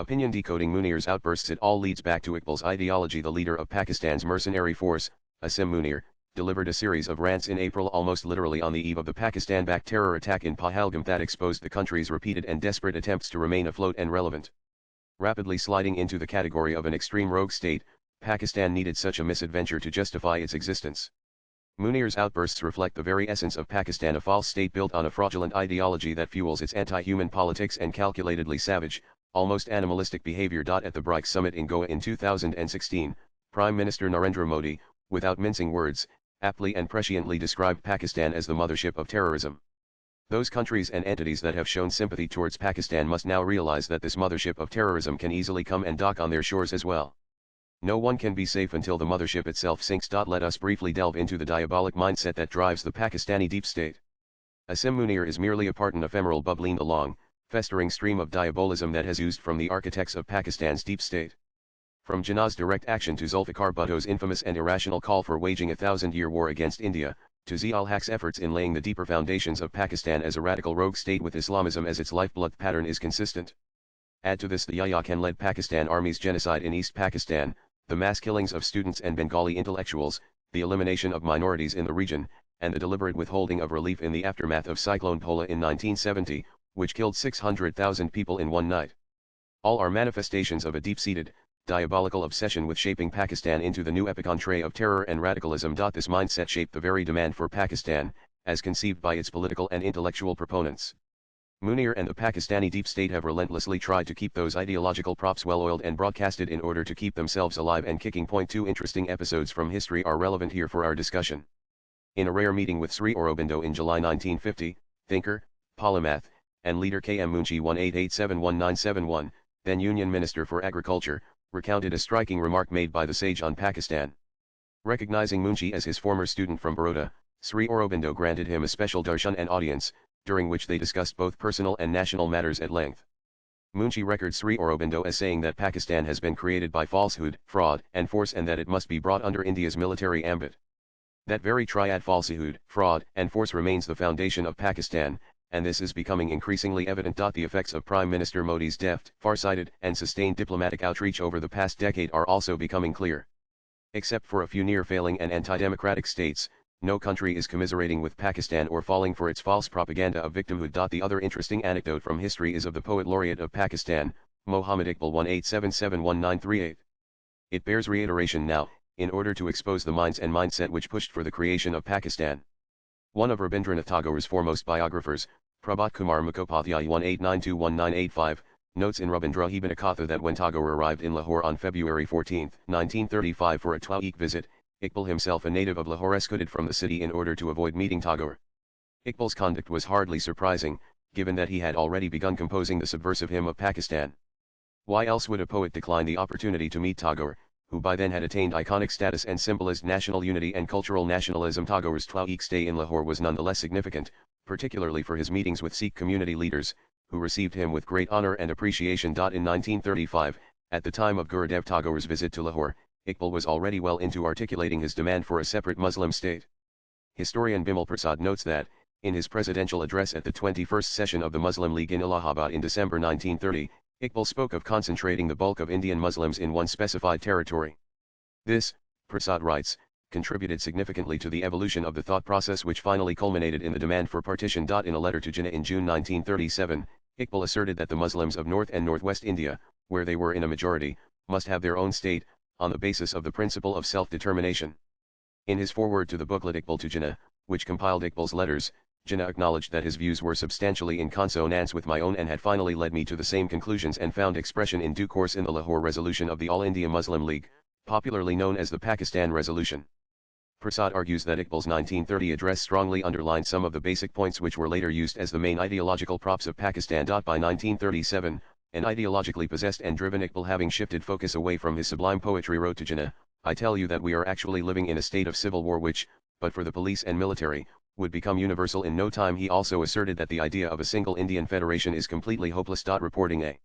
Opinion decoding Munirs outbursts. It all leads back to Iqbal's ideology. The leader of Pakistan's mercenary force, Asim Munir, delivered a series of rants in April, almost literally on the eve of the Pakistan-backed terror attack in Pahalgam that exposed the country's repeated and desperate attempts to remain afloat and relevant. Rapidly sliding into the category of an extreme rogue state, Pakistan needed such a misadventure to justify its existence. Munir's outbursts reflect the very essence of Pakistan, a false state built on a fraudulent ideology that fuels its anti-human politics and calculatedly savage, almost animalistic behavior. At the BRICS summit in Goa in 2016, Prime Minister Narendra Modi, without mincing words, aptly and presciently described Pakistan as the mothership of terrorism. Those countries and entities that have shown sympathy towards Pakistan must now realize that this mothership of terrorism can easily come and dock on their shores as well. No one can be safe until the mothership itself sinks. Let us briefly delve into the diabolic mindset that drives the Pakistani deep state. Asim Munir is merely a part, an ephemeral bubbling along, festering stream of diabolism that has oozed from the architects of Pakistan's deep state. From Jinnah's direct action to Zulfikar Bhutto's infamous and irrational call for waging a thousand-year war against India, to Zia-ul-Haq's efforts in laying the deeper foundations of Pakistan as a radical rogue state with Islamism as its lifeblood, pattern is consistent. Add to this the Yahya Khan-led Pakistan Army's genocide in East Pakistan, the mass killings of students and Bengali intellectuals, the elimination of minorities in the region, and the deliberate withholding of relief in the aftermath of Cyclone Pola in 1970, which killed 600,000 people in one night. All are manifestations of a deep-seated, diabolical obsession with shaping Pakistan into the new epicenter of terror and radicalism. This mindset shaped the very demand for Pakistan, as conceived by its political and intellectual proponents. Munir and the Pakistani deep state have relentlessly tried to keep those ideological props well-oiled and broadcasted in order to keep themselves alive and kicking. Two interesting episodes from history are relevant here for our discussion. In a rare meeting with Sri Aurobindo in July 1950, thinker, polymath, and leader K. M. Munshi 18871971, then Union Minister for Agriculture, recounted a striking remark made by the sage on Pakistan. Recognizing Munshi as his former student from Baroda, Sri Aurobindo granted him a special darshan and audience, during which they discussed both personal and national matters at length. Munshi records Sri Aurobindo as saying that Pakistan has been created by falsehood, fraud, and force, and that it must be brought under India's military ambit. That very triad, falsehood, fraud, and force, remains the foundation of Pakistan, and this is becoming increasingly evident. The effects of Prime Minister Modi's deft, far-sighted, and sustained diplomatic outreach over the past decade are also becoming clear. Except for a few near-failing and anti-democratic states, no country is commiserating with Pakistan or falling for its false propaganda of victimhood. The other interesting anecdote from history is of the poet laureate of Pakistan, Muhammad Iqbal 18771938. It bears reiteration now, in order to expose the minds and mindset which pushed for the creation of Pakistan. One of Rabindranath Tagore's foremost biographers, Prabhat Kumar Mukhopadhyay 18921985, notes in Rabindra Hibanakatha that when Tagore arrived in Lahore on February 14, 1935 for a 2-week visit, Iqbal, himself a native of Lahore, escaped from the city in order to avoid meeting Tagore. Iqbal's conduct was hardly surprising, given that he had already begun composing the subversive hymn of Pakistan. Why else would a poet decline the opportunity to meet Tagore, who by then had attained iconic status and symbolized national unity and cultural nationalism? Tagore's 2-week stay in Lahore was nonetheless significant, particularly for his meetings with Sikh community leaders, who received him with great honor and appreciation. In 1935, at the time of Gurudev Tagore's visit to Lahore, Iqbal was already well into articulating his demand for a separate Muslim state. Historian Bimal Prasad notes that, in his presidential address at the 21st session of the Muslim League in Allahabad in December 1930, Iqbal spoke of concentrating the bulk of Indian Muslims in one specified territory. This, Prasad writes, contributed significantly to the evolution of the thought process which finally culminated in the demand for partition. In a letter to Jinnah in June 1937, Iqbal asserted that the Muslims of North and Northwest India, where they were in a majority, must have their own state, on the basis of the principle of self-determination. In his foreword to the booklet Iqbal to Jinnah, which compiled Iqbal's letters, Jinnah acknowledged that his views were substantially in consonance with my own and had finally led me to the same conclusions and found expression in due course in the Lahore resolution of the All India Muslim League, popularly known as the Pakistan Resolution. Prasad argues that Iqbal's 1930 address strongly underlined some of the basic points which were later used as the main ideological props of Pakistan. By 1937, an ideologically possessed and driven Iqbal, having shifted focus away from his sublime poetry, wrote to Jinnah, "I tell you that we are actually living in a state of civil war which, but for the police and military, would become universal in no time." He also asserted that the idea of a single Indian federation is completely hopeless. Reporting a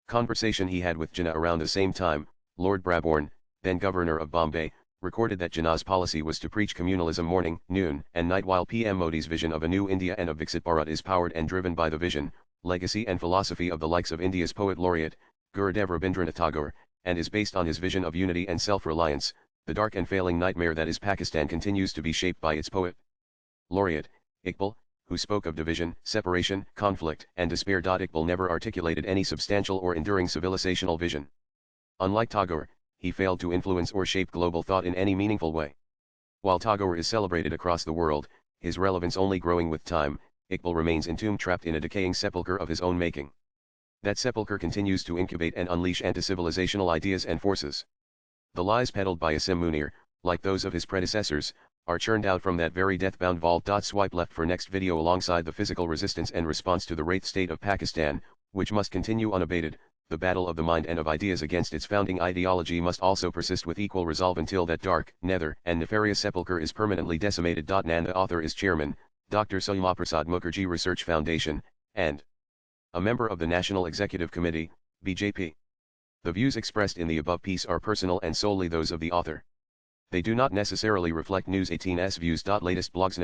conversation he had with Jinnah around the same time, Lord Brabourne, then Governor of Bombay, recorded that Jinnah's policy was to preach communalism morning, noon, and night, while PM Modi's vision of a new India and of Viksit Bharat is powered and driven by the vision, legacy and philosophy of the likes of India's poet laureate, Gurudev Rabindranath Tagore, and is based on his vision of unity and self-reliance. The dark and failing nightmare that is Pakistan continues to be shaped by its poet laureate, Iqbal, who spoke of division, separation, conflict, and despair. Iqbal never articulated any substantial or enduring civilizational vision. Unlike Tagore, he failed to influence or shape global thought in any meaningful way. While Tagore is celebrated across the world, his relevance only growing with time, Iqbal remains entombed, trapped in a decaying sepulchre of his own making. That sepulchre continues to incubate and unleash anti-civilizational ideas and forces. The lies peddled by Asim Munir, like those of his predecessors, are churned out from that very death-bound vault. Swipe left for next video. Alongside the physical resistance and response to the wraith state of Pakistan, which must continue unabated, the battle of the mind and of ideas against its founding ideology must also persist with equal resolve until that dark, nether, and nefarious sepulchre is permanently decimated. The author is Chairman, Dr. Syamaprasad Mukherjee Research Foundation, and a member of the National Executive Committee, BJP. The views expressed in the above piece are personal and solely those of the author. They do not necessarily reflect News 18's views. Latest blogs.